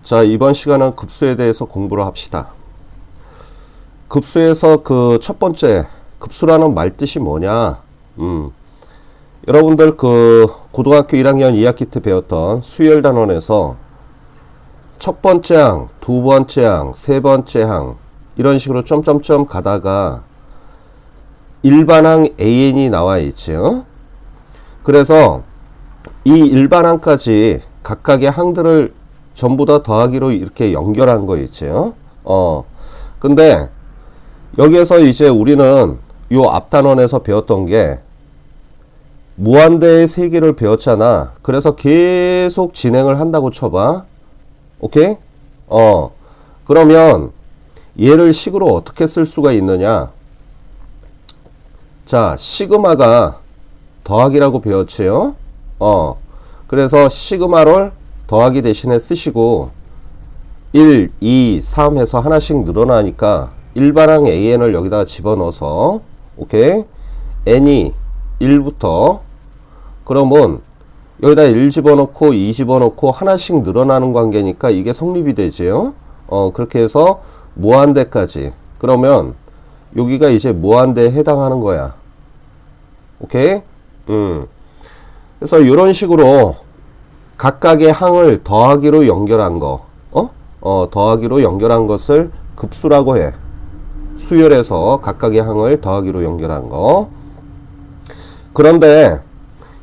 자, 이번 시간은 급수에 대해서 공부를 합시다. 급수에서 그 첫 번째, 급수라는 말 뜻이 뭐냐? 여러분들 그 고등학교 1학년 2학기 때 배웠던 수열 단원에서 첫 번째 항, 두 번째 항, 세 번째 항 이런 식으로 점점점 가다가 일반항 AN이 나와 있죠. 그래서 이 일반항까지 각각의 항들을 전부 다 더하기로 이렇게 연결한 거 있죠. 근데 여기에서 이제 우리는 요 앞단원에서 배웠던 게 무한대의 세계를 배웠잖아. 그래서 계속 진행을 한다고 쳐봐. 오케이? 그러면 얘를 식으로 어떻게 쓸 수가 있느냐? 자, 시그마가 더하기라고 배웠지요? 그래서 시그마를 더하기 대신에 쓰시고 1, 2, 3 해서 하나씩 늘어나니까 일반항 AN을 여기다가 집어넣어서 오케이? n이 1부터 그러면 여기다 1 집어넣고 2 집어넣고 하나씩 늘어나는 관계니까 이게 성립이 되지요. 그렇게 해서 무한대까지. 그러면 여기가 이제 무한대에 해당하는 거야. 오케이? 그래서 이런 식으로 각각의 항을 더하기로 연결한 거, 더하기로 연결한 것을 급수라고 해. 수열에서 각각의 항을 더하기로 연결한 거. 그런데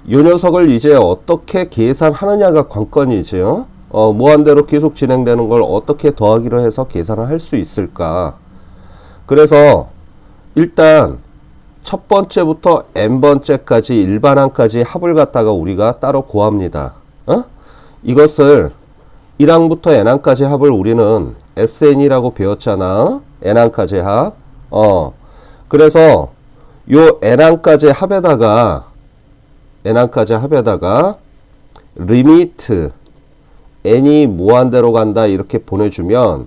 이 녀석을 이제 어떻게 계산하느냐가 관건이죠. 무한대로 계속 진행되는 걸 어떻게 더하기로 해서 계산을 할 수 있을까. 그래서 일단 첫 번째부터 n번째까지 일반항까지 합을 갖다가 우리가 따로 구합니다. 이것을 1항부터 n항까지 합을 우리는 SN이라고 배웠잖아. n항까지 합. 그래서 요 n항까지 합에다가 리미트 n이 무한대로 간다 이렇게 보내주면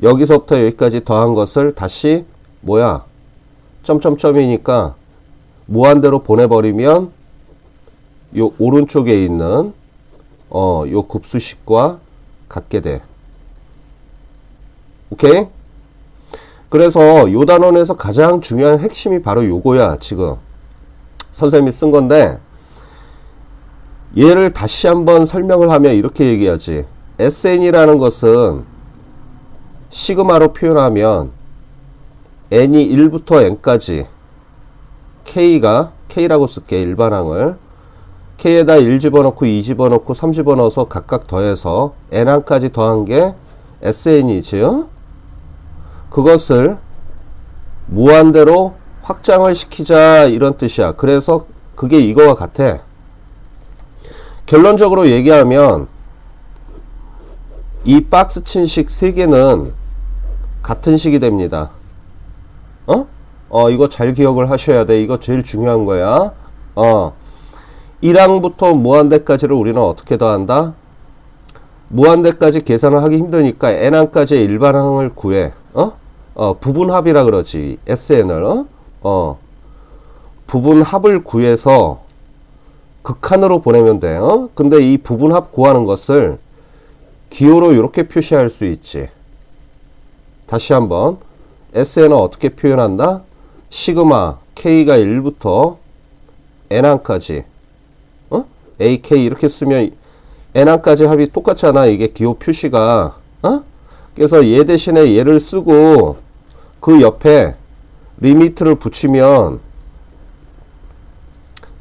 여기서부터 여기까지 더한 것을 다시 뭐야? 점점점이니까 무한대로 보내버리면 요 오른쪽에 있는 요 급수식과 같게 돼. 오케이? 그래서 요 단원에서 가장 중요한 핵심이 바로 요거야. 지금 선생님이 쓴 건데 얘를 다시 한번 설명을 하면 이렇게 얘기하지. SN이라는 것은 시그마로 표현하면 n이 1부터 n까지 K라고 쓸게. 일반항을 K에다 1 집어넣고 2 집어넣고 3 집어넣어서 각각 더해서 n항까지 더한 게 SN이지요. 그것을 무한대로 확장을 시키자 이런 뜻이야. 그래서 그게 이거와 같아. 결론적으로 얘기하면 이 박스 친식 3개는 같은 식이 됩니다. 이거 잘 기억을 하셔야 돼. 이거 제일 중요한 거야. 1항부터 무한대까지를 우리는 어떻게 더한다? 무한대까지 계산을 하기 힘드니까 n항까지의 일반항을 구해. 부분합이라 그러지. SN을. 부분합을 구해서 극한으로 보내면 돼. 근데 이 부분합 구하는 것을 기호로 이렇게 표시할 수 있지. 다시 한번. SN은 어떻게 표현한다? 시그마 K가 1부터 n항까지. AK 이렇게 쓰면 n항까지 합이 똑같잖아. 이게 기호 표시가. 그래서 얘 대신에 얘를 쓰고 그 옆에 리미트를 붙이면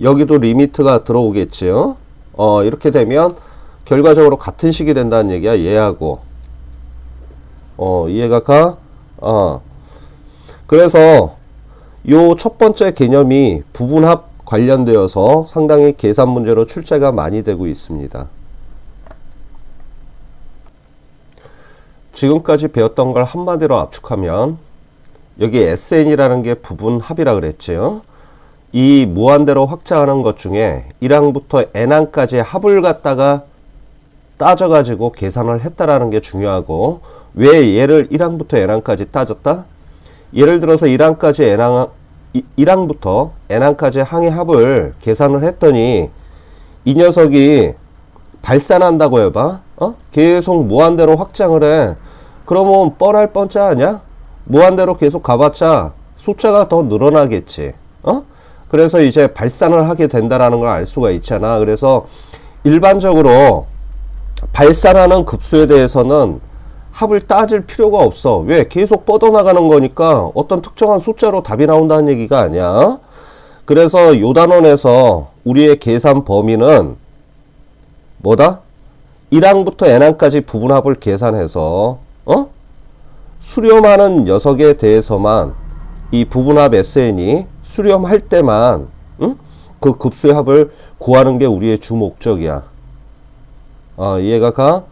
여기도 리미트가 들어오겠지요. 이렇게 되면 결과적으로 같은 식이 된다는 얘기야. 얘하고. 이해가 가? 그래서 요 첫 번째 개념이 부분합 관련되어서 상당히 계산 문제로 출제가 많이 되고 있습니다. 지금까지 배웠던 걸 한마디로 압축하면 여기 SN이라는 게 부분합이라 그랬지요. 이 무한대로 확장하는 것 중에 1항부터 n항까지의 합을 갖다가 따져가지고 계산을 했다라는 게 중요하고, 왜 얘를 1항부터 n항까지 따졌다? 예를 들어서 1항부터 n항까지 항의 합을 계산을 했더니 이 녀석이 발산한다고 해봐. 계속 무한대로 확장을 해. 그러면 뻔할 뻔짜 아니야? 무한대로 계속 가봤자 숫자가 더 늘어나겠지. 그래서 이제 발산을 하게 된다라는 걸 알 수가 있잖아. 그래서 일반적으로 발산하는 급수에 대해서는 합을 따질 필요가 없어. 왜? 계속 뻗어나가는 거니까 어떤 특정한 숫자로 답이 나온다는 얘기가 아니야. 그래서 요 단원에서 우리의 계산 범위는 뭐다? 1항부터 n항까지 부분합을 계산해서 수렴하는 녀석에 대해서만 이 부분합 SN이 수렴할 때만 그 급수의 합을 구하는 게 우리의 주 목적이야. 이해가 가?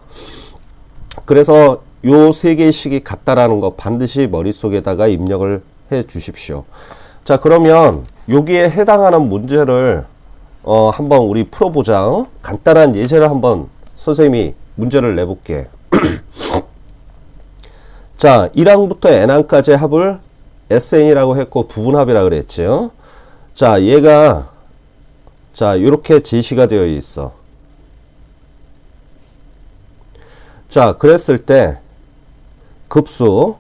그래서 요 세 개의 식이 같다라는 거 반드시 머릿속에다가 입력을 해 주십시오. 자, 그러면 여기에 해당하는 문제를 한번 우리 풀어보자. 간단한 예제를 한번 선생님이 문제를 내볼게. 자, 1항부터 n항까지의 합을 SN이라고 했고 부분합이라 그랬죠. 자, 얘가 자, 요렇게 제시가 되어 있어. 자, 그랬을 때 급수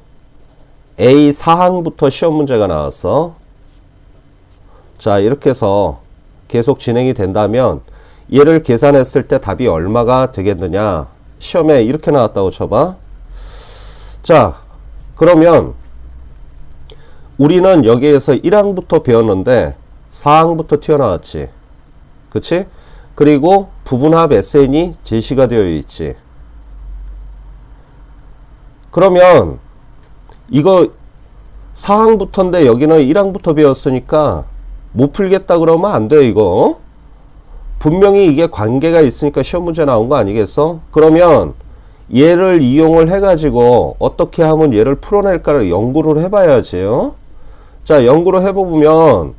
A 4항부터 시험 문제가 나왔어. 자, 이렇게 해서 계속 진행이 된다면 얘를 계산했을 때 답이 얼마가 되겠느냐. 시험에 이렇게 나왔다고 쳐봐. 자, 그러면 우리는 여기에서 1항부터 배웠는데 4항부터 튀어나왔지. 그치? 그리고 부분합 SN이 제시가 되어 있지. 그러면 이거 4항부터인데 여기는 1항부터 배웠으니까 못 풀겠다 그러면 안 돼. 이거 분명히 이게 관계가 있으니까 시험 문제 나온 거 아니겠어? 그러면 얘를 이용을 해 가지고 어떻게 하면 얘를 풀어낼까를 연구를 해 봐야지. 자, 연구를 해보면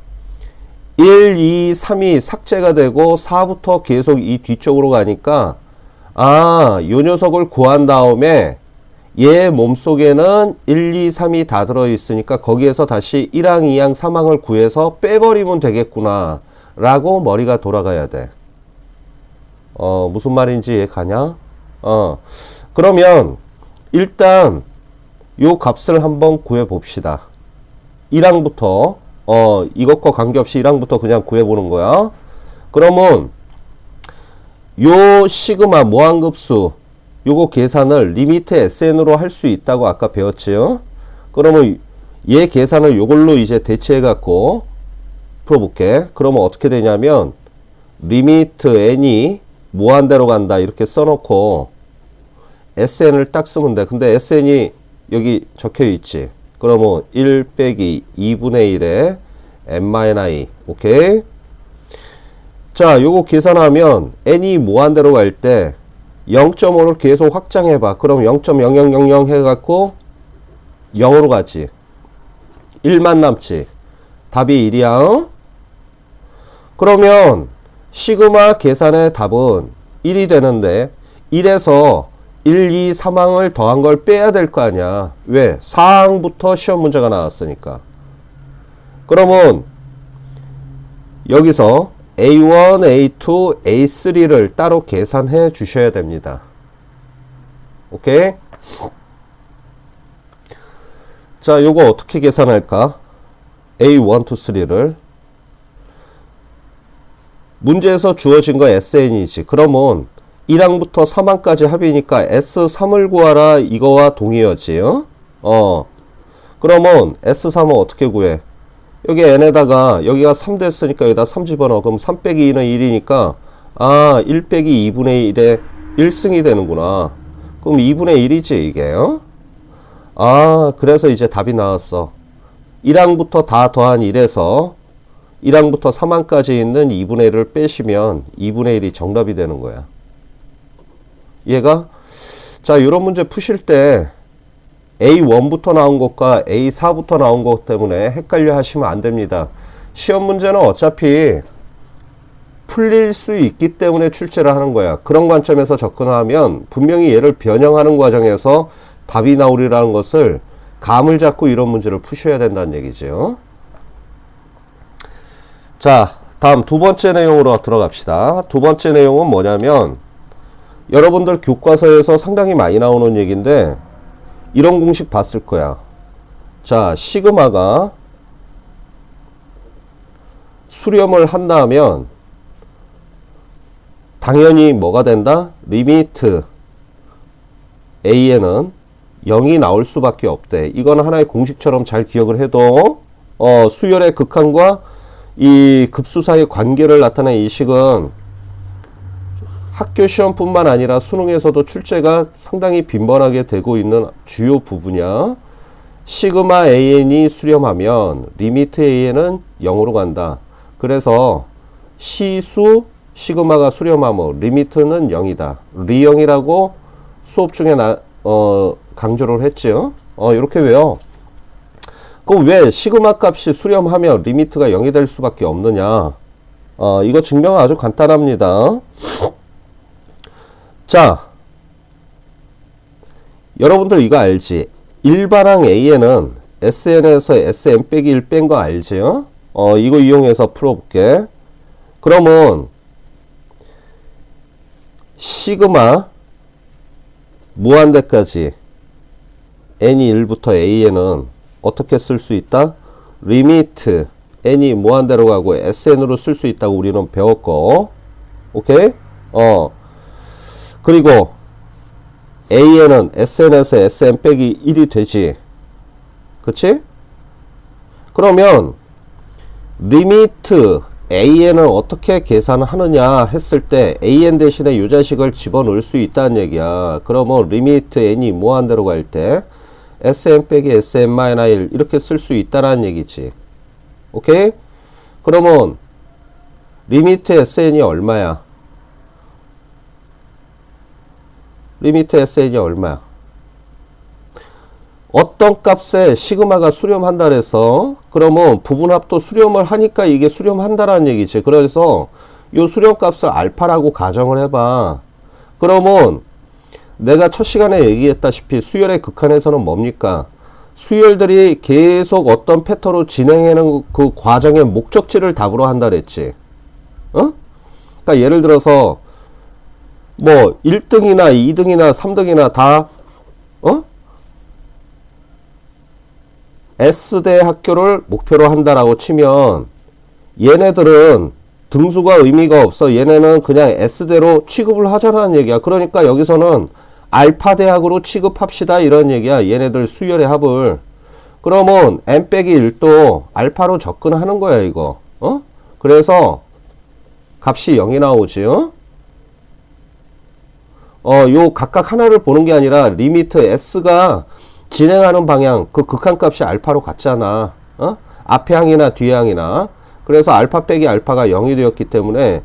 1, 2, 3이 삭제가 되고 4부터 계속 이 뒤쪽으로 가니까 요 녀석을 구한 다음에 얘 몸속에는 1, 2, 3이 다 들어있으니까 거기에서 다시 1항, 2항, 3항을 구해서 빼버리면 되겠구나 라고 머리가 돌아가야 돼. 무슨 말인지 이해 가냐? 그러면 일단 요 값을 한번 구해 봅시다. 1항부터 이것과 관계없이 1항부터 그냥 구해 보는 거야. 그러면 요 시그마 무한급수 요거 계산을 리미트 SN으로 할 수 있다고 아까 배웠지요? 그러면 얘 계산을 요걸로 이제 대체해 갖고 풀어볼게. 그러면 어떻게 되냐면 리미트 n이 무한대로 간다 이렇게 써놓고 SN을 딱 쓰면 돼. 근데 SN이 여기 적혀 있지. 그러면 1 빼기 2분의 1에 n-i. 오케이? 자, 요거 계산하면 n이 무한대로 갈 때 0.5를 계속 확장해봐. 그럼 0.0000 해갖고 0으로 가지. 1만 남지. 답이 1이야. 그러면 시그마 계산의 답은 1이 되는데 1에서 1, 2, 3항을 더한 걸 빼야 될 거 아니야. 왜? 4항부터 시험 문제가 나왔으니까. 그러면 여기서 A1, A2, A3를 따로 계산해 주셔야 됩니다. 오케이? 자, 요거 어떻게 계산할까? A1, 2, 3를 문제에서 주어진 거 SN이지. 그러면 1항부터 3항까지 합이니까 S3을 구하라 이거와 동의어지. 그러면 S3은 어떻게 구해? 여기 n에다가 여기가 3 됐으니까 여기다 3 집어넣어. 그럼 3 빼기 2는 1이니까 1 빼기 2분의 1에 1승이 되는구나. 그럼 2분의 1이지 이게. 그래서 이제 답이 나왔어. 1항부터 다 더한 1에서 1항부터 3항까지 있는 2분의 1을 빼시면 2분의 1이 정답이 되는 거야. 얘가 자, 이런 문제 푸실 때 A1부터 나온 것과 A4부터 나온 것 때문에 헷갈려 하시면 안 됩니다. 시험 문제는 어차피 풀릴 수 있기 때문에 출제를 하는 거야. 그런 관점에서 접근하면 분명히 얘를 변형하는 과정에서 답이 나오리라는 것을 감을 잡고 이런 문제를 푸셔야 된다는 얘기죠. 자, 다음 두 번째 내용으로 들어갑시다. 두 번째 내용은 뭐냐면 여러분들 교과서에서 상당히 많이 나오는 얘기인데 이런 공식 봤을 거야. 자, 시그마가 수렴을 한다면 당연히 뭐가 된다? 리미트 a에는 0이 나올 수밖에 없대. 이건 하나의 공식처럼 잘 기억을 해도 수열의 극한과 이 급수 사이의 관계를 나타낸 이 식은 학교 시험뿐만 아니라 수능에서도 출제가 상당히 빈번하게 되고 있는 주요 부분이야. 시그마 an이 수렴하면 리미트 a는 0으로 간다. 그래서 시수 시그마가 수렴하면 리미트는 0이다. 리0이라고 수업 중에 강조를 했죠. 이렇게 외워. 그럼 왜 시그마 값이 수렴하면 리미트가 0이 될 수밖에 없느냐? 이거 증명은 아주 간단합니다. 자, 여러분들 이거 알지? 일반항 A에는 SN에서 SN 빼기 1 뺀 거 알지? 이거 이용해서 풀어볼게. 그러면 시그마 무한대까지 n이 1부터 a에는 어떻게 쓸 수 있다? 리미트 n이 무한대로 가고 sn으로 쓸 수 있다고 우리는 배웠고, 오케이? 그리고 a에는 sn에서 sn 빼기 1이 되지. 그치? 그러면 리미트 an은 어떻게 계산하느냐 했을 때 an 대신에 이 자식을 집어넣을 수 있다는 얘기야. 그러면 리미트 n이 무한대로 갈 때 sn 빼기 sn-1 이렇게 쓸 수 있다는 얘기지. 오케이? 그러면 리미트 sn이 얼마야? 리미트 sn이 얼마야? 어떤 값에 시그마가 수렴한다 그래서 그러면 부분합도 수렴을 하니까 이게 수렴한다라는 얘기지. 그래서 요 수렴 값을 알파라고 가정을 해봐. 그러면 내가 첫 시간에 얘기했다시피 수열의 극한에서는 뭡니까? 수열들이 계속 어떤 패턴으로 진행하는 그 과정의 목적지를 답으로 한다 그랬지. 그러니까 예를 들어서 뭐 1등이나 2등이나 3등이나 다 S대 학교를 목표로 한다라고 치면 얘네들은 등수가 의미가 없어. 얘네는 그냥 S대로 취급을 하자라는 얘기야. 그러니까 여기서는 알파 대학으로 취급합시다 이런 얘기야. 얘네들 수열의 합을. 그러면 n 빼기 1도 알파로 접근하는 거야 이거. 그래서 값이 0이 나오지. 요 각각 하나를 보는 게 아니라 리미트 S가 진행하는 방향, 그 극한값이 알파로 같잖아. 앞에 항이나 뒤에 항이나. 그래서 알파 빼기 알파가 0이 되었기 때문에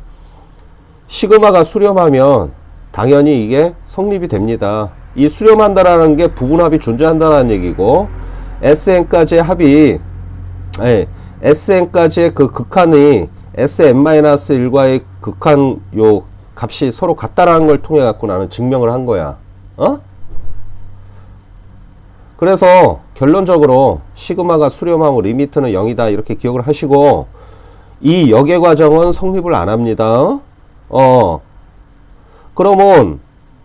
시그마가 수렴하면 당연히 이게 성립이 됩니다. 이 수렴한다라는 게 부분합이 존재한다는 얘기고, SN까지의 합이, SN까지의 그 극한이 SN-1과의 극한 요 값이 서로 같다라는 걸 통해 갖고 나는 증명을 한 거야. 그래서 결론적으로 시그마가 수렴하면 리미트는 0이다 이렇게 기억을 하시고, 이 역의 과정은 성립을 안 합니다. 그러면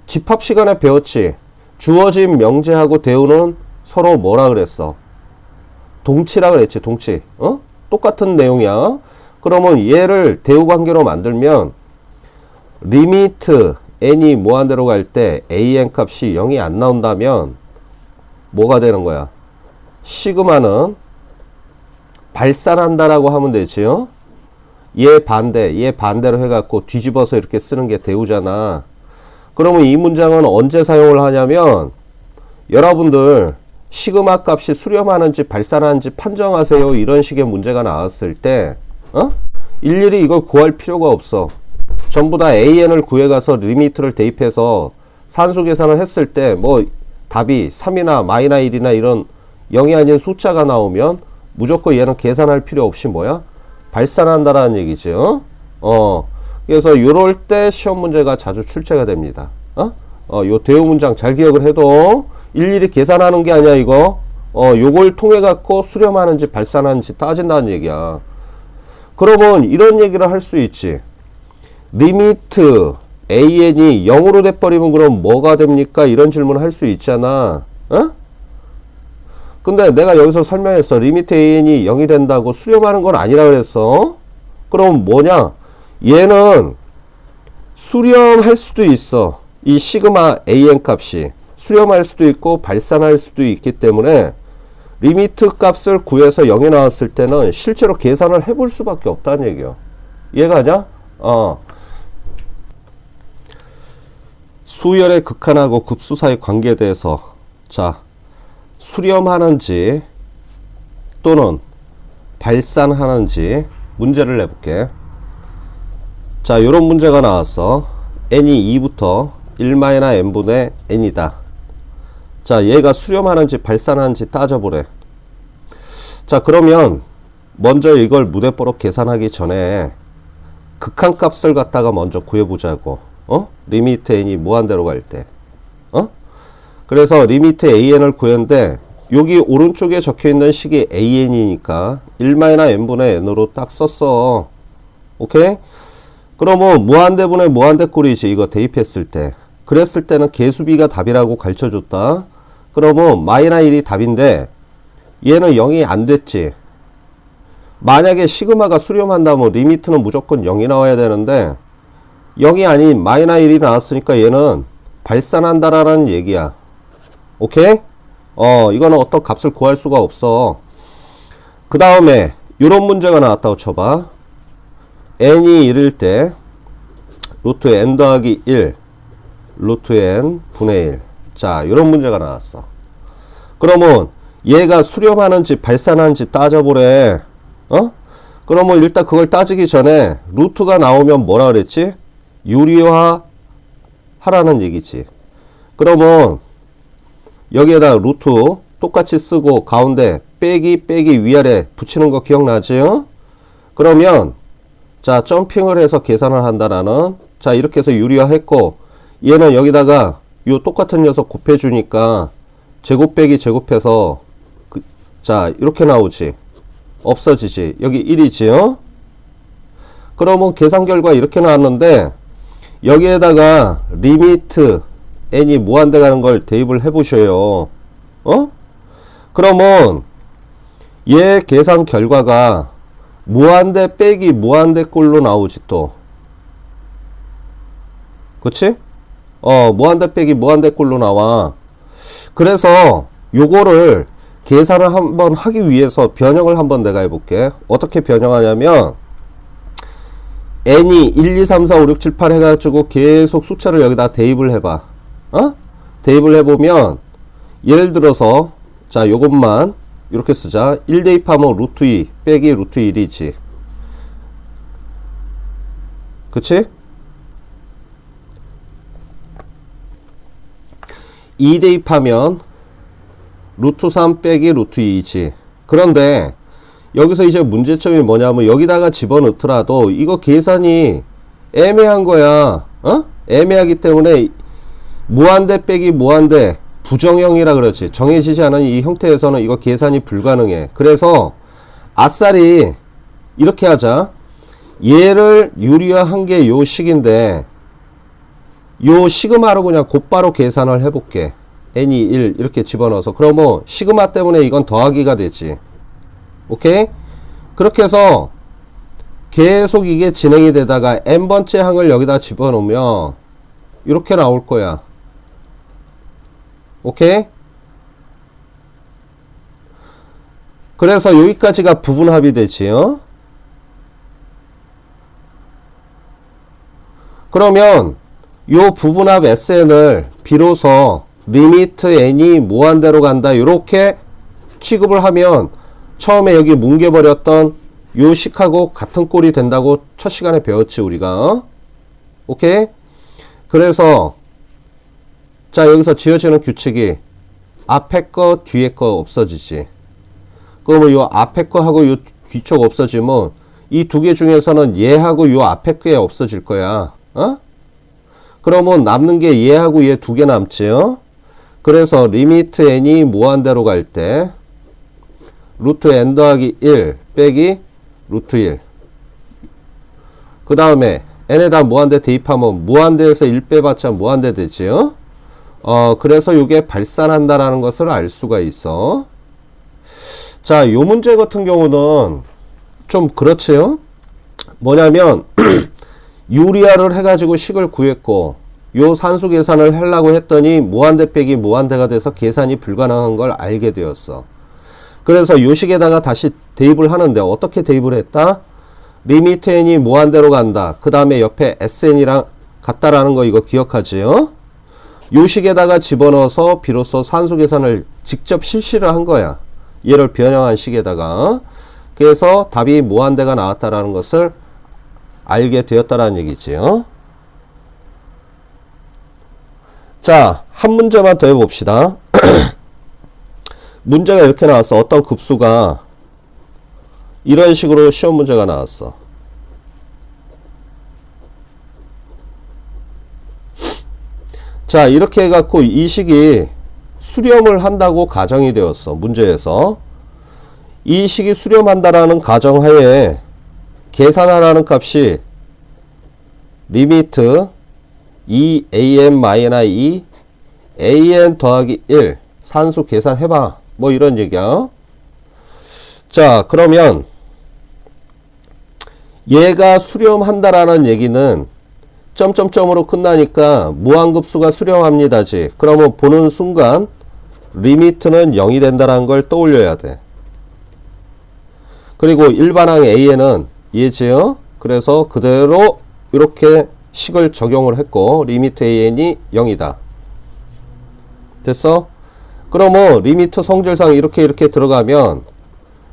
집합 시간에 배웠지. 주어진 명제하고 대우는 서로 뭐라 그랬어? 동치라 그랬지. 동치. 똑같은 내용이야. 그러면 얘를 대우 관계로 만들면 리미트 n이 무한대로 갈 때 an 값이 0이 안 나온다면 뭐가 되는 거야? 시그마는 발산한다라고 하면 되지요. 얘 반대로 해갖고 뒤집어서 이렇게 쓰는 게 대우잖아. 그러면 이 문장은 언제 사용을 하냐면 여러분들 시그마 값이 수렴하는지 발산하는지 판정하세요 이런 식의 문제가 나왔을 때 일일이 이걸 구할 필요가 없어. 전부 다 an을 구해가서 리미트를 대입해서 산수 계산을 했을 때 뭐 답이 3이나 마이너 1이나 이런 0이 아닌 숫자가 나오면 무조건 얘는 계산할 필요 없이 뭐야? 발산한다라는 얘기죠. 그래서 요럴 때 시험 문제가 자주 출제가 됩니다. 요 대우 문장 잘 기억을 해도 일일이 계산하는 게 아니야 이거. 요걸 통해 갖고 수렴하는지 발산하는지 따진다는 얘기야. 그러면 이런 얘기를 할 수 있지. 리미트 an이 0으로 돼버리면 그럼 뭐가 됩니까? 이런 질문을 할 수 있잖아. 어? 근데 내가 여기서 설명했어. 리미트 an이 0이 된다고 수렴하는 건 아니라 그랬어. 그럼 뭐냐? 얘는 수렴할 수도 있어. 이 시그마 an 값이 수렴할 수도 있고 발산할 수도 있기 때문에 리미트 값을 구해서 0이 나왔을 때는 실제로 계산을 해볼 수밖에 없다는 얘기야. 이해가냐? 수열의 극한하고 급수 사이 관계에 대해서 자 수렴하는지 또는 발산하는지 문제를 내볼게. 자 요런 문제가 나왔어. n이 2부터 1-n분의 n이다. 자 얘가 수렴하는지 발산하는지 따져보래. 자 그러면 먼저 이걸 무대뽀로 계산하기 전에 극한값을 갖다가 먼저 구해보자고. 리미트 n이 무한대로 갈 때. 그래서 리미트 an을 구했는데 여기 오른쪽에 적혀있는 식이 an이니까 1-n분의 n으로 딱 썼어. 오케이? 그러면 무한대분의 무한대꼴이지. 이거 대입했을 때. 그랬을 때는 개수비가 답이라고 가르쳐줬다. 그러면 -1이 답인데 얘는 0이 안 됐지. 만약에 시그마가 수렴한다면 리미트는 무조건 0이 나와야 되는데 0이 아닌 -1이 나왔으니까 얘는 발산한다라는 얘기야. 오케이? 이거는 어떤 값을 구할 수가 없어. 그 다음에 이런 문제가 나왔다고 쳐봐. n이 1일 때 루트 n 더하기 1 루트 n 분의 1. 자 이런 문제가 나왔어. 그러면 얘가 수렴하는지 발산하는지 따져보래. 그러면 일단 그걸 따지기 전에 루트가 나오면 뭐라 그랬지? 유리화 하라는 얘기지. 그러면 여기에다 루트 똑같이 쓰고 가운데 빼기 위아래 붙이는 거 기억나지? 그러면 자 점핑을 해서 계산을 한다라는. 자 이렇게 해서 유리화 했고 얘는 여기다가 요 똑같은 녀석 곱해주니까 제곱 빼기 제곱해서 자 이렇게 나오지. 없어지지. 여기 1이지. 그러면 계산 결과 이렇게 나왔는데 여기에다가 리미트 n이 무한대 가는 걸 대입을 해 보셔요. 그러면 얘 계산 결과가 무한대 빼기 무한대 꼴로 나오지 또. 그치? 무한대 빼기 무한대 꼴로 나와. 그래서 요거를 계산을 한번 하기 위해서 변형을 한번 내가 해볼게. 어떻게 변형하냐면 n이 1, 2, 3, 4, 5, 6, 7, 8 해가지고 계속 숫자를 여기다 대입을 해봐. 대입을 해보면 예를 들어서 자 요것만 이렇게 쓰자. 1 대입하면 루트 2 빼기 루트 1이지. 그치? 2 대입하면 루트 3 빼기 루트 2이지. 그런데 여기서 이제 문제점이 뭐냐면 여기다가 집어넣더라도 이거 계산이 애매한 거야. 애매하기 때문에 무한대 빼기 무한대 부정형이라 그러지. 정해지지 않은 이 형태에서는 이거 계산이 불가능해. 그래서 아싸리 이렇게 하자. 얘를 유리화한 게 요 식인데 요 시그마로 그냥 곧바로 계산을 해볼게. n이 1 이렇게 집어넣어서. 그러면 시그마 때문에 이건 더하기가 되지. 오케이? 그렇게 해서 계속 이게 진행이 되다가 n번째 항을 여기다 집어넣으면 이렇게 나올 거야. 오케이? 그래서 여기까지가 부분합이 되지. 그러면 요 부분합 SN을 비로소 리미트 n이 무한대로 간다 이렇게 취급을 하면 처음에 여기 뭉개버렸던 요 식하고 같은 꼴이 된다고 첫 시간에 배웠지 우리가. 오케이? 그래서 자 여기서 지어지는 규칙이 앞에 거 뒤에 거 없어지지. 그러면 요 앞에 거 하고 요 뒤쪽 없어지면 이 두 개 중에서는 얘하고 요 앞에 게 없어질 거야. 그러면 남는 게 얘하고 얘 두 개 남지. 그래서 리미트 n이 무한대로 갈 때 루트 n 더하기 1 빼기 루트 1. 그 다음에 n에다 무한대 대입하면 무한대에서 1 빼봤자 무한대 되지요. 그래서 이게 발산한다라는 것을 알 수가 있어. 자, 요 문제 같은 경우는 좀 그렇지요. 뭐냐면 유리화를 해가지고 식을 구했고 요 산수 계산을 하려고 했더니 무한대 빼기 무한대가 돼서 계산이 불가능한 걸 알게 되었어. 그래서 요 식에다가 다시 대입을 하는데 어떻게 대입을 했다? 리미트 n이 무한대로 간다. 그 다음에 옆에 sn이랑 같다라는 거 이거 기억하지요? 요 식에다가 집어넣어서 비로소 산수 계산을 직접 실시를 한 거야. 얘를 변형한 식에다가. 그래서 답이 무한대가 나왔다라는 것을 알게 되었다라는 얘기지요. 자, 한 문제만 더 해봅시다. 문제가 이렇게 나왔어. 어떤 급수가 이런 식으로 시험 문제가 나왔어. 자, 이렇게 해갖고 이 식이 수렴을 한다고 가정이 되었어. 문제에서. 이 식이 수렴한다라는 가정하에 계산하라는 값이 리미트 2an-2 an 더하기 1 산수 계산해봐. 뭐 이런 얘기야. 자, 그러면 얘가 수렴한다라는 얘기는 점점점으로 끝나니까 무한급수가 수렴합니다지. 그러면 보는 순간 리미트는 0이 된다는 걸 떠올려야 돼. 그리고 일반항 an은 얘지요. 그래서 그대로 이렇게 식을 적용을 했고 리미트 an이 0이다. 됐어? 그러면 리미트 성질상 이렇게 들어가면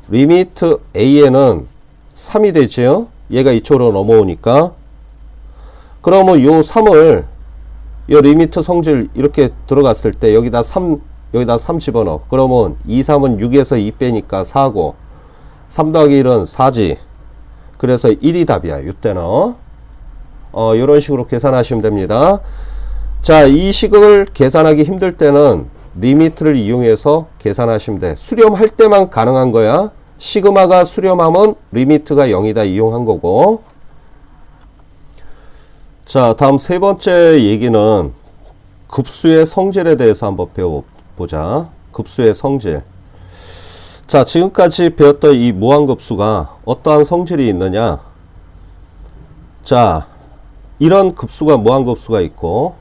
리미트 an은 3이 되지요. 얘가 이쪽으로 넘어오니까. 그러면 요 3을 요 리미트 성질 이렇게 들어갔을 때 여기다 3 집어넣어. 그러면 2, 3은 6에서 2 빼니까 4고 3 더하기 1은 4지. 그래서 1이 답이야. 이때는 이런 식으로 계산하시면 됩니다. 자, 이 식을 계산하기 힘들 때는 리미트를 이용해서 계산하시면 돼. 수렴할 때만 가능한 거야. 시그마가 수렴하면 리미트가 0이다 이용한 거고. 자, 다음 세 번째 얘기는 급수의 성질에 대해서 한번 배워보자. 급수의 성질. 자, 지금까지 배웠던 이 무한급수가 어떠한 성질이 있느냐. 자, 이런 급수가 무한급수가 있고,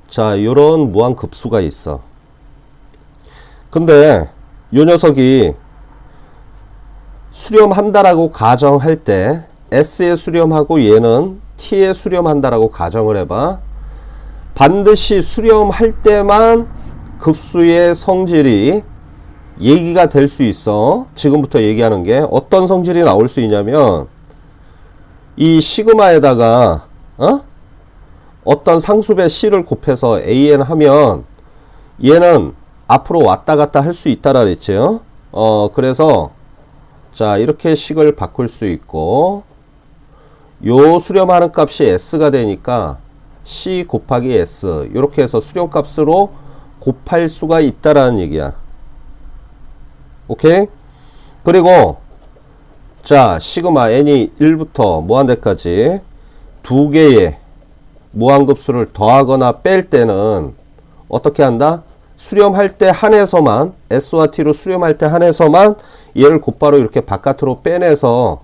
자, 요런 무한급수가 있어. 근데 요 녀석이 수렴한다라고 가정할 때 S에 수렴하고 얘는 T에 수렴한다라고 가정을 해봐. 반드시 수렴할 때만 급수의 성질이 얘기가 될 수 있어. 지금부터 얘기하는 게 어떤 성질이 나올 수 있냐면 이 시그마에다가 어떤 상수배 C를 곱해서 AN 하면 얘는 앞으로 왔다 갔다 할 수 있다라 그랬죠. 그래서 자, 이렇게 식을 바꿀 수 있고 요 수렴하는 값이 S가 되니까 C 곱하기 S 이렇게 해서 수렴값으로 곱할 수가 있다라는 얘기야. 오케이? 그리고 자, 시그마 n이 1부터 무한대까지 두 개의 무한급수를 더하거나 뺄 때는 어떻게 한다? 수렴할 때 한해서만 S와 T로 수렴할 때 한해서만 얘를 곧바로 이렇게 바깥으로 빼내서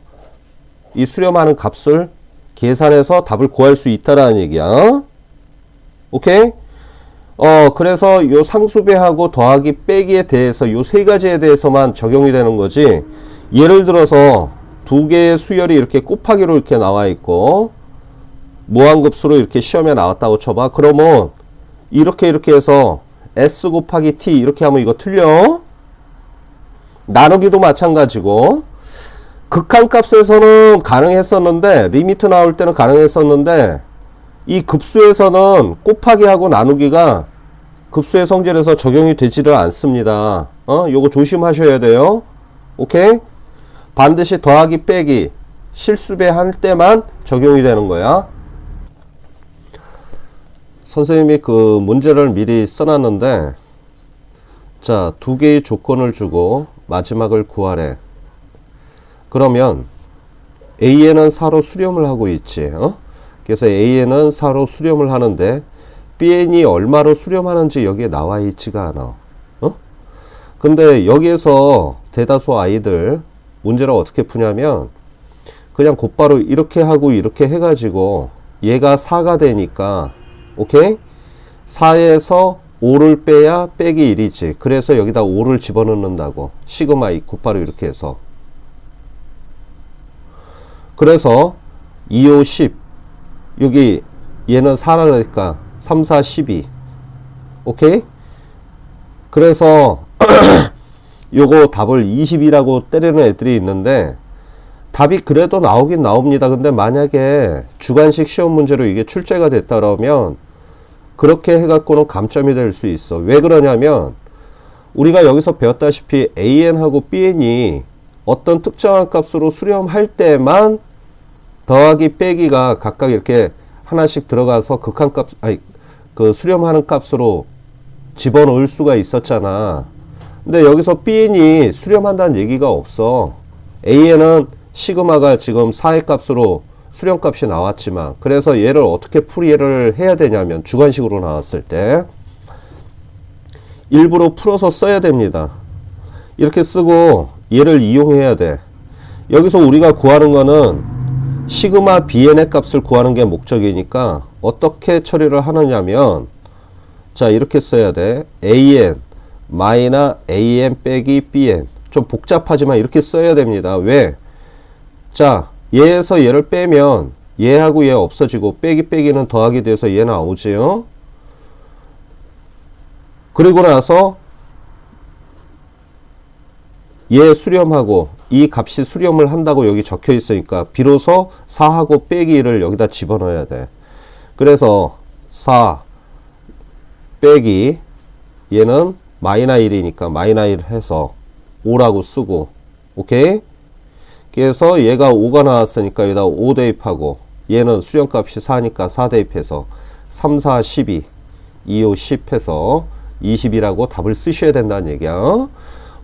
이 수렴하는 값을 계산해서 답을 구할 수 있다라는 얘기야. 오케이? 그래서 요 상수배하고 더하기 빼기에 대해서 요 세 가지에 대해서만 적용이 되는 거지. 예를 들어서 두 개의 수열이 이렇게 곱하기로 이렇게 나와 있고 무한급수로 이렇게 시험에 나왔다고 쳐봐. 그러면 이렇게 해서 S 곱하기 T 이렇게 하면 이거 틀려. 나누기도 마찬가지고 극한값에서는 가능했었는데 리미트 나올 때는 가능했었는데 이 급수에서는 곱하기하고 나누기가 급수의 성질에서 적용이 되지를 않습니다. 요거 조심하셔야 돼요. 오케이? 반드시 더하기 빼기 실수배 할 때만 적용이 되는 거야. 선생님이 그 문제를 미리 써놨는데 자, 두 개의 조건을 주고 마지막을 구하래. 그러면 A에는 4로 수렴을 하고 있지. 그래서 A에는 4로 수렴을 하는데 Bn이 얼마로 수렴하는지 여기에 나와 있지가 않아. 근데 여기에서 대다수 아이들 문제를 어떻게 푸냐면 그냥 곧바로 이렇게 하고 이렇게 해가지고 얘가 4가 되니까 오케이? 4에서 5를 빼야 빼기 1이지. 그래서 여기다 5를 집어넣는다고. 시그마 이 곧바로 이렇게 해서. 그래서 2, 5, 10 여기 얘는 4라니까 3, 4, 12 오케이? 그래서 요거 답을 20이라고 때리는 애들이 있는데 답이 그래도 나오긴 나옵니다. 근데 만약에 주관식 시험 문제로 이게 출제가 됐다 그러면 그렇게 해갖고는 감점이 될 수 있어. 왜 그러냐면 우리가 여기서 배웠다시피 AN하고 BN이 어떤 특정한 값으로 수렴할 때만 더하기 빼기가 각각 이렇게 하나씩 들어가서 극한값 아니 그 수렴하는 값으로 집어넣을 수가 있었잖아. 근데 여기서 BN이 수렴한다는 얘기가 없어. AN은 시그마가 지금 4의 값으로 수렴값이 나왔지만 그래서 얘를 어떻게 풀이를 해야 되냐면 주관식으로 나왔을 때 일부러 풀어서 써야 됩니다. 이렇게 쓰고 얘를 이용해야 돼. 여기서 우리가 구하는 거는 시그마 BN의 값을 구하는 게 목적이니까 어떻게 처리를 하느냐면 자 이렇게 써야 돼. AN 마이너 AN 빼기 BN 좀 복잡하지만 이렇게 써야 됩니다. 왜? 자 얘에서 얘를 빼면 얘하고 얘 없어지고 빼기는 더하기 돼서 얘 나오지요. 그리고 나서 얘 수렴하고 이 값이 수렴을 한다고 여기 적혀 있으니까 비로소 4하고 빼기를 여기다 집어넣어야 돼. 그래서 4 빼기 얘는 마이너 1이니까 마이너 1 해서 5라고 쓰고 오케이? 그래서 얘가 5가 나왔으니까 여기다 5 대입하고 얘는 수렴값이 4니까 4 대입해서 3, 4, 12 2, 5, 10 해서 20이라고 답을 쓰셔야 된다는 얘기야.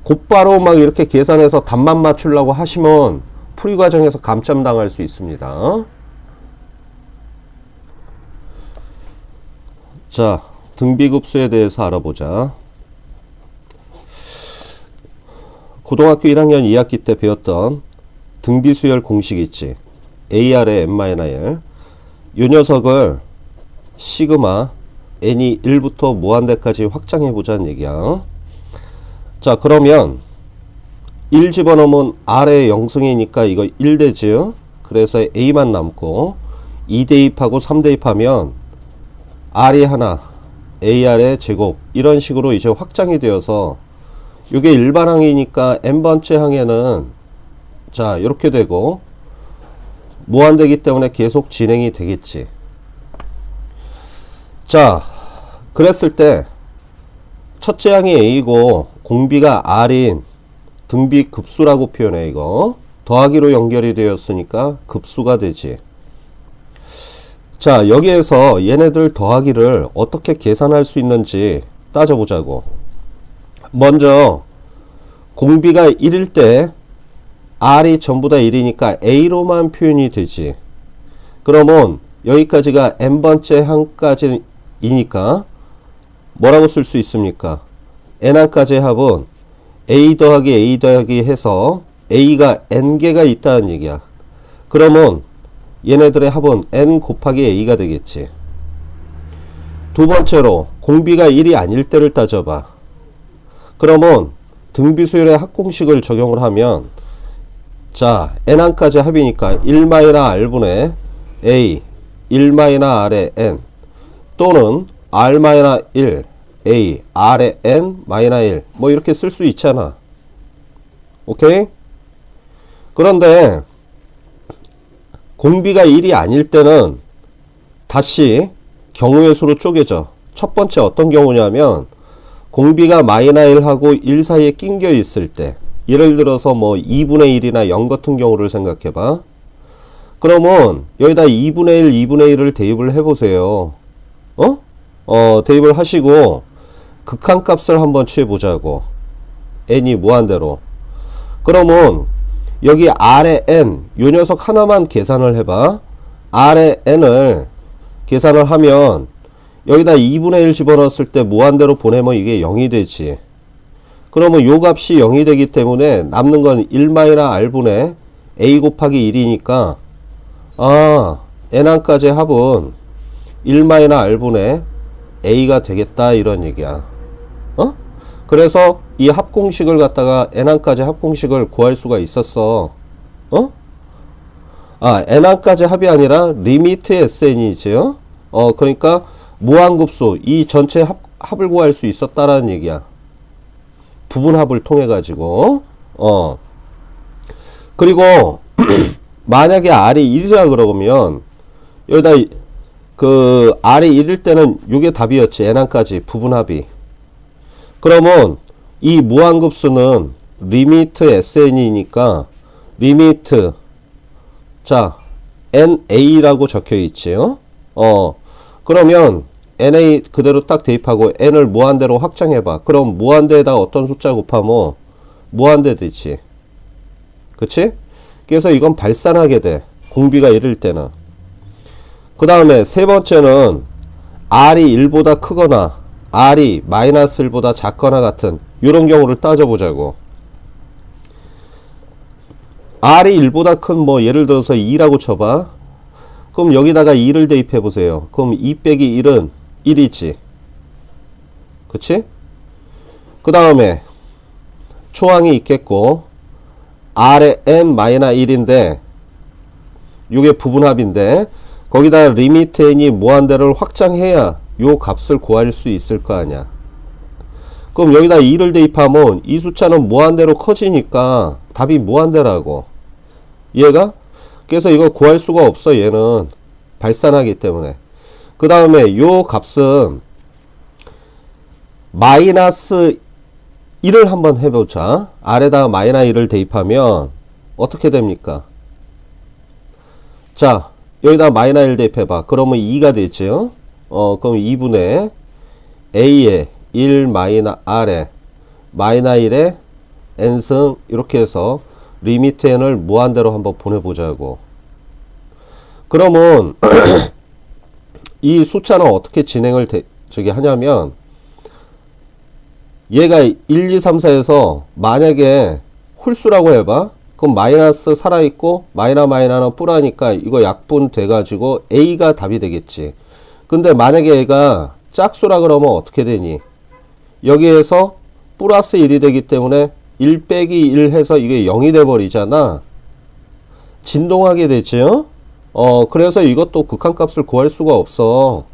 곧바로 막 이렇게 계산해서 답만 맞추려고 하시면 풀이 과정에서 감점 당할 수 있습니다. 자, 등비급수에 대해서 알아보자. 고등학교 1학년 2학기 때 배웠던 등비수열 공식 있지. AR의 n-1 이 녀석을 시그마 n이 1부터 무한대까지 확장해 보자는 얘기야. 자 그러면 1 집어넣으면 R의 0승이니까 이거 1 되지요. 그래서 A만 남고 2 대입하고 3 대입하면 R이 하나 AR의 제곱 이런 식으로 이제 확장이 되어서 이게 일반항이니까 n번째 항에는 자 이렇게 되고 무한대기 때문에 계속 진행이 되겠지. 자 그랬을 때 첫째 항이 A고 공비가 R인 등비 급수라고 표현해. 이거 더하기로 연결이 되었으니까 급수가 되지. 자 여기에서 얘네들 더하기를 어떻게 계산할 수 있는지 따져보자고. 먼저 공비가 1일 때 R이 전부 다 1이니까 A로만 표현이 되지. 그러면 여기까지가 n번째 항까지이니까 뭐라고 쓸 수 있습니까? n항까지의 합은 a 더하기 해서 a가 n개가 있다는 얘기야. 그러면 얘네들의 합은 n 곱하기 a가 되겠지. 두 번째로 공비가 1이 아닐 때를 따져봐. 그러면 등비수열의 합공식을 적용을 하면 자 n항까지 합이니까 1-r분의 a 1-r의 n 또는 r-1 a r의 n-1 뭐 이렇게 쓸 수 있잖아. 오케이? 그런데 공비가 1이 아닐 때는 다시 경우의 수로 쪼개져. 첫 번째 어떤 경우냐면 공비가 -1하고 1 사이에 낑겨 있을 때 예를 들어서 뭐 2분의 1이나 0 같은 경우를 생각해 봐. 그러면 여기다 2분의 1, 2분의 1을 대입을 해보세요. 대입을 하시고 극한값을 한번 취해보자고. n이 무한대로. 그러면 여기 R의 n, 요 녀석 하나만 계산을 해봐. R의 n을 계산을 하면 여기다 2분의 1 집어넣었을 때 무한대로 보내면 이게 0이 되지. 그러면 요 값이 0이 되기 때문에 남는 건 1-r분의 a 곱하기 1이니까 n항까지의 합은 1-r분의 a가 되겠다 이런 얘기야. 그래서 이 합공식을 갖다가 n항까지 합공식을 구할 수가 있었어. n항까지 합이 아니라 리미트 sn이지요. 그러니까 무한급수 이 전체 합을 구할 수 있었다라는 얘기야. 부분합을 통해 가지고. 그리고 만약에 r이 1이라 그러면 여기다 그 r이 1일 때는 요게 답이었지. n항까지 부분합이. 그러면 이 무한급수는 리미트 sn이니까 리미트 자 na라고 적혀 있지요. 그러면 na 그대로 딱 대입하고 n을 무한대로 확장해봐. 그럼 무한대에다가 어떤 숫자 곱하면 무한대 되지. 그치? 그래서 이건 발산하게 돼. 공비가 1일 때는. 그 다음에 세 번째는 r이 1보다 크거나 r이 마이너스 1보다 작거나 같은 이런 경우를 따져보자고. r이 1보다 큰 뭐 예를 들어서 2라고 쳐봐. 그럼 여기다가 2를 대입해 보세요. 그럼 2 빼기 1은 1이지. 그치? 그 다음에 초항이 있겠고 r의 n-1인데 이게 부분합인데 거기다 리미트 n이 무한대를 확장해야 요 값을 구할 수 있을 거 아니야. 그럼 여기다 2를 대입하면 이 숫자는 무한대로 커지니까 답이 무한대라고. 얘가? 그래서 이거 구할 수가 없어. 얘는 발산하기 때문에. 그 다음에 요 값은 마이너스 1을 한번 해보자. 아래다가 마이너스 1을 대입하면 어떻게 됩니까? 자, 여기다 마이너스 1 대입해봐. 그러면 2가 되죠. 그럼 2분의 a의 1 마이너스 r에 마이너스 1에 n승 이렇게 해서 리미트 n을 무한대로 한번 보내보자고. 그러면 이 숫자는 어떻게 진행을 하냐면 얘가 1, 2, 3, 4에서 만약에 홀수라고 해봐. 그럼 마이너스 살아있고 마이너는 뿌라니까 이거 약분 돼가지고 a가 답이 되겠지. 근데 만약에 얘가 짝수라 그러면 어떻게 되니? 여기에서 플러스 1이 되기 때문에 1 빼기 1 해서 이게 0이 돼버리잖아. 진동하게 되죠. 그래서 이것도 극한값을 구할 수가 없어.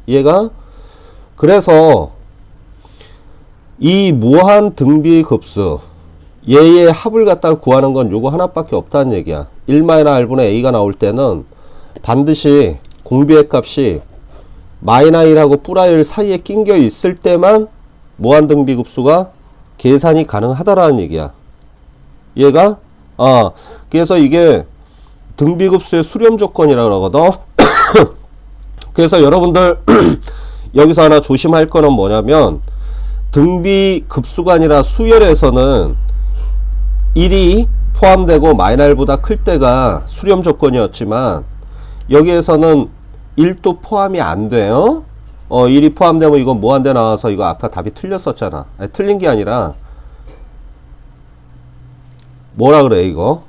얘가 그래서 이 무한 등비 급수 얘의 합을 갖다가 구하는 건 요거 하나밖에 없다는 얘기야. 1-r분의 a가 나올 때는 반드시 공비의 값이 -1하고 +1 사이에 낑겨 있을 때만 무한 등비 급수가 계산이 가능하다라는 얘기야. 얘가 그래서 이게 등비급수의 수렴 조건이라고 하거든. 그래서 여러분들 여기서 하나 조심할 거는 뭐냐면 등비급수가 아니라 수열에서는 1이 포함되고 -1보다 클 때가 수렴 조건이었지만 여기에서는 1도 포함이 안 돼요. 1이 포함되면 이건 무한대 나와서 이거 아까 답이 틀렸었잖아. 아니, 틀린 게 아니라 뭐라 그래 이거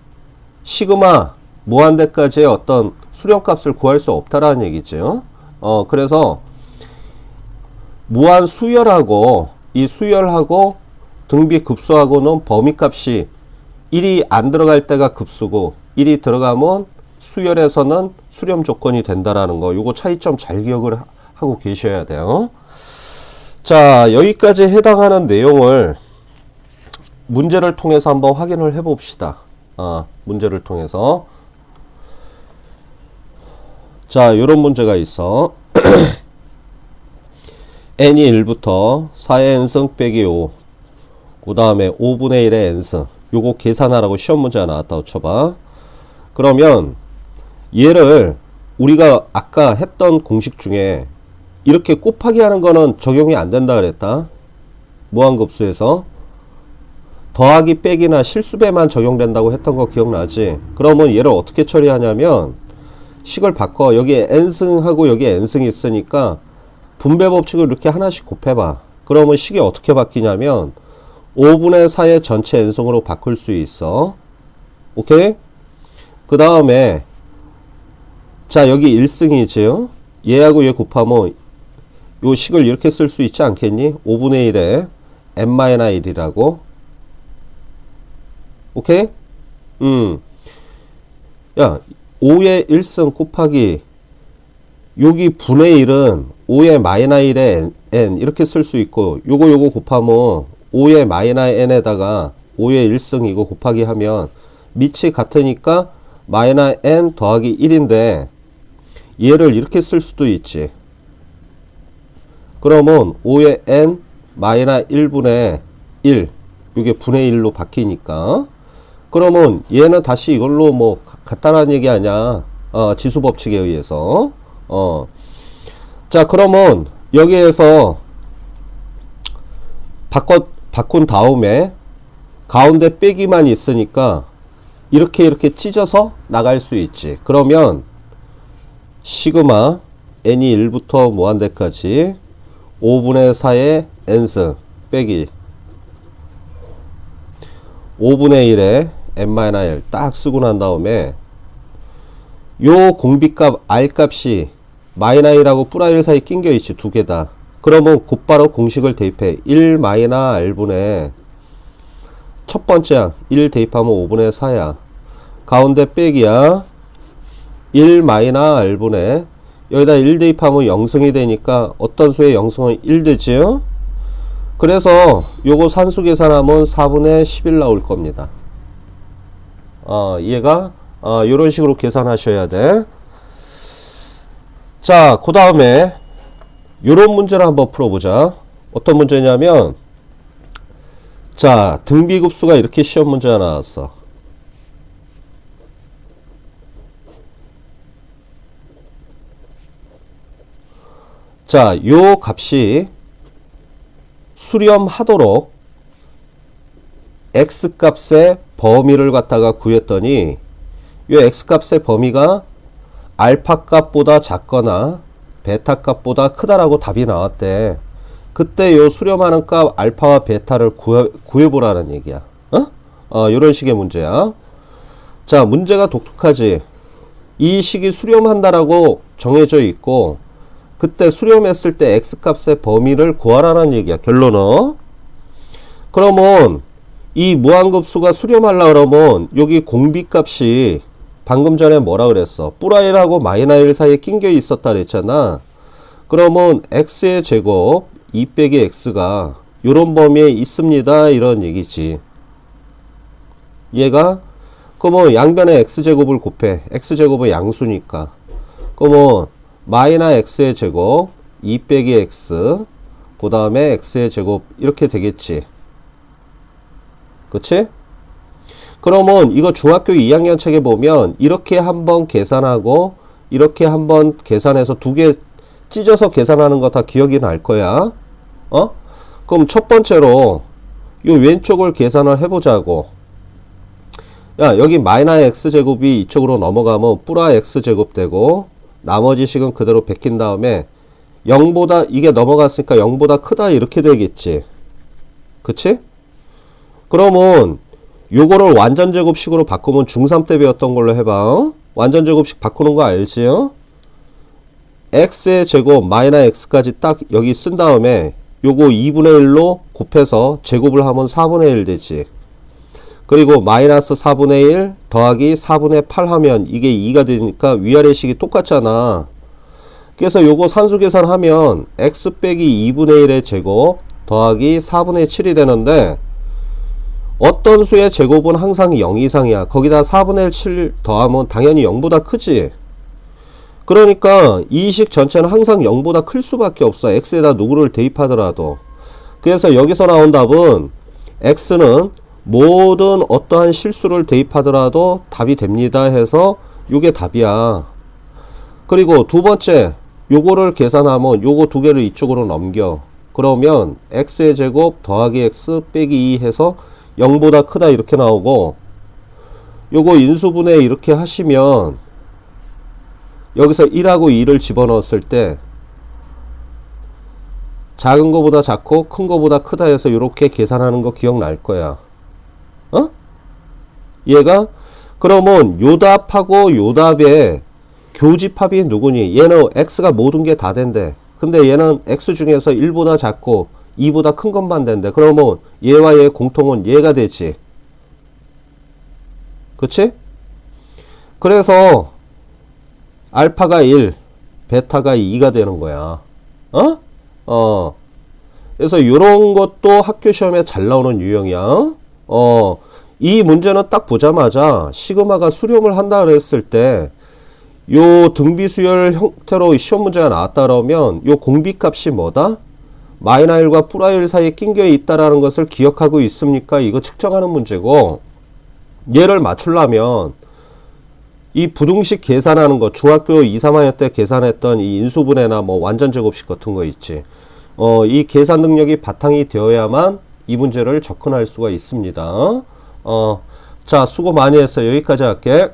시그마 무한대까지의 어떤 수렴값을 구할 수 없다라는 얘기죠. 그래서 무한 수열하고 이 수열하고 등비 급수하고는 범위값이 1이 안 들어갈 때가 급수고 1이 들어가면 수열에서는 수렴 조건이 된다라는 거. 요거 차이점 잘 기억을 하고 계셔야 돼요. 자, 여기까지 해당하는 내용을 문제를 통해서 한번 확인을 해 봅시다. 문제를 통해서. 자, 요런 문제가 있어. n이 1부터 4의 n승 빼기 5. 그 다음에 5분의 1의 n승. 요거 계산하라고 시험 문제가 나왔다고 쳐봐. 그러면 얘를 우리가 아까 했던 공식 중에 이렇게 곱하기 하는 거는 적용이 안 된다 그랬다. 무한급수에서. 더하기 빼기나 실수배만 적용된다고 했던 거 기억나지? 그러면 얘를 어떻게 처리하냐면 식을 바꿔. 여기에 n승하고 여기에 n승이 있으니까 분배 법칙을 이렇게 하나씩 곱해봐. 그러면 식이 어떻게 바뀌냐면 5분의 4의 전체 n승으로 바꿀 수 있어. 오케이? 그 다음에 자 여기 1승이지요? 얘하고 얘 곱하면 요 식을 이렇게 쓸 수 있지 않겠니? 5분의 1에 n-1이라고. 오케이? 야 5의 1승 곱하기 여기 분의 1은 5의 마이너 1에 n 이렇게 쓸 수 있고 요거 곱하면 5의 마이너 n에다가 5의 1승 이거 곱하기 하면 밑이 같으니까 마이너 n 더하기 1인데 얘를 이렇게 쓸 수도 있지. 그러면 5의 n 마이너 1분의 1 이게 분의 1로 바뀌니까 그러면 얘는 다시 이걸로 뭐 간단한 얘기 아니야. 지수 법칙에 의해서. 자 그러면 여기에서 바꾼 다음에 가운데 빼기만 있으니까 이렇게 찢어서 나갈 수 있지. 그러면 시그마 n이 1부터 무한대까지 5분의 4의 n승 빼기 5분의 1에 n-1 딱 쓰고 난 다음에 요 공비값 r 값이 마이너 1하고 플러 1 사이 낀겨 있지. 두 개 다. 그러면 곧바로 공식을 대입해. 1 마이너 r분의 첫 번째 1 대입하면 5분의 4야. 가운데 빼기야. 1 마이너 r분의 여기다 1 대입하면 0승이 되니까 어떤 수의 0승은 1 되지요? 그래서 요거 산수 계산하면 4분의 11 나올 겁니다. 얘가 요런 식으로 계산하셔야 돼. 자, 그 다음에 요런 문제를 한번 풀어보자. 어떤 문제냐면 자, 등비급수가 이렇게 시험 문제가 나왔어. 자, 요 값이 수렴하도록 x값의 범위를 갖다가 구했더니 요 x값의 범위가 알파 값보다 작거나 베타 값보다 크다라고 답이 나왔대. 그때 요 수렴하는 값 알파와 베타를 구해보라는 얘기야. 요런 식의 문제야. 자, 문제가 독특하지. 이 식이 수렴한다라고 정해져 있고 그때 수렴했을 때 x값의 범위를 구하라는 얘기야. 결론은. 그러면 이 무한급수가 수렴하려고 그러면 여기 공비값이 방금 전에 뭐라 그랬어? 플러 1하고 마이너 1 사이에 낀겨 있었다 그랬잖아. 그러면 x의 제곱 2 빼기 x가 요런 범위에 있습니다. 이런 얘기지. 얘가 그러면 양변에 x제곱을 곱해. x제곱은 양수니까. 그러면 마이너 x의 제곱 2 빼기 x 그 다음에 x의 제곱 이렇게 되겠지. 그치? 그러면 이거 중학교 2학년 책에 보면 이렇게 한번 계산하고 이렇게 한번 계산해서 두 개 찢어서 계산하는 거 다 기억이 날 거야. 그럼 첫 번째로 요 왼쪽을 계산을 해보자고. 야, 여기 마이너 x제곱이 이쪽으로 넘어가면 플러 x제곱 되고 나머지 식은 그대로 베낀 다음에 0보다 이게 넘어갔으니까 0보다 크다 이렇게 되겠지. 그치? 그러면 요거를 완전제곱식으로 바꾸면 중3 때 배웠던 걸로 해봐. 완전제곱식 바꾸는 거 알지? x의 제곱 마이너 x까지 딱 여기 쓴 다음에 요거 2분의 1로 곱해서 제곱을 하면 4분의 1 되지. 그리고 마이너스 4분의 1 더하기 4분의 8 하면 이게 2가 되니까 위아래 식이 똑같잖아. 그래서 요거 산수 계산하면 x 빼기 2분의 1의 제곱 더하기 4분의 7이 되는데 어떤 수의 제곱은 항상 0 이상이야. 거기다 4분의 7 더하면 당연히 0보다 크지. 그러니까 이 식 전체는 항상 0보다 클 수밖에 없어. x에다 누구를 대입하더라도. 그래서 여기서 나온 답은 x는 모든 어떠한 실수를 대입하더라도 답이 됩니다 해서 요게 답이야. 그리고 두 번째 요거를 계산하면 요거 두 개를 이쪽으로 넘겨. 그러면 x의 제곱 더하기 x 빼기 2 해서 0보다 크다 이렇게 나오고, 요거 인수분해 이렇게 하시면 여기서 1하고 2를 집어넣었을 때 작은 거보다 작고 큰 거보다 크다 해서 이렇게 계산하는 거 기억날 거야. 어? 얘가 그러면 요 답하고 요 답의 교집합이 누구니? 얘는 x가 모든 게 다 된대. 근데 얘는 x 중에서 1보다 작고 2보다 큰 것만 된대. 그러면 얘와 얘의 공통은 얘가 되지. 그치? 그래서 알파가 1, 베타가 2가 되는 거야. 그래서 요런 것도 학교 시험에 잘 나오는 유형이야. 이 문제는 딱 보자마자 시그마가 수렴을 한다 그랬을 때 요 등비수열 형태로 시험 문제가 나왔다 그러면 요 공비값이 뭐다? 마이너 1과 플라 1 사이에 낑겨 있다라는 것을 기억하고 있습니까? 이거 측정하는 문제고, 얘를 맞추려면 이 부등식 계산하는 거 중학교 2, 3학년 때 계산했던 이 인수분해나 뭐 완전제곱식 같은 거 있지. 이 계산 능력이 바탕이 되어야만 이 문제를 접근할 수가 있습니다. 자, 수고 많이 했어요. 여기까지 할게.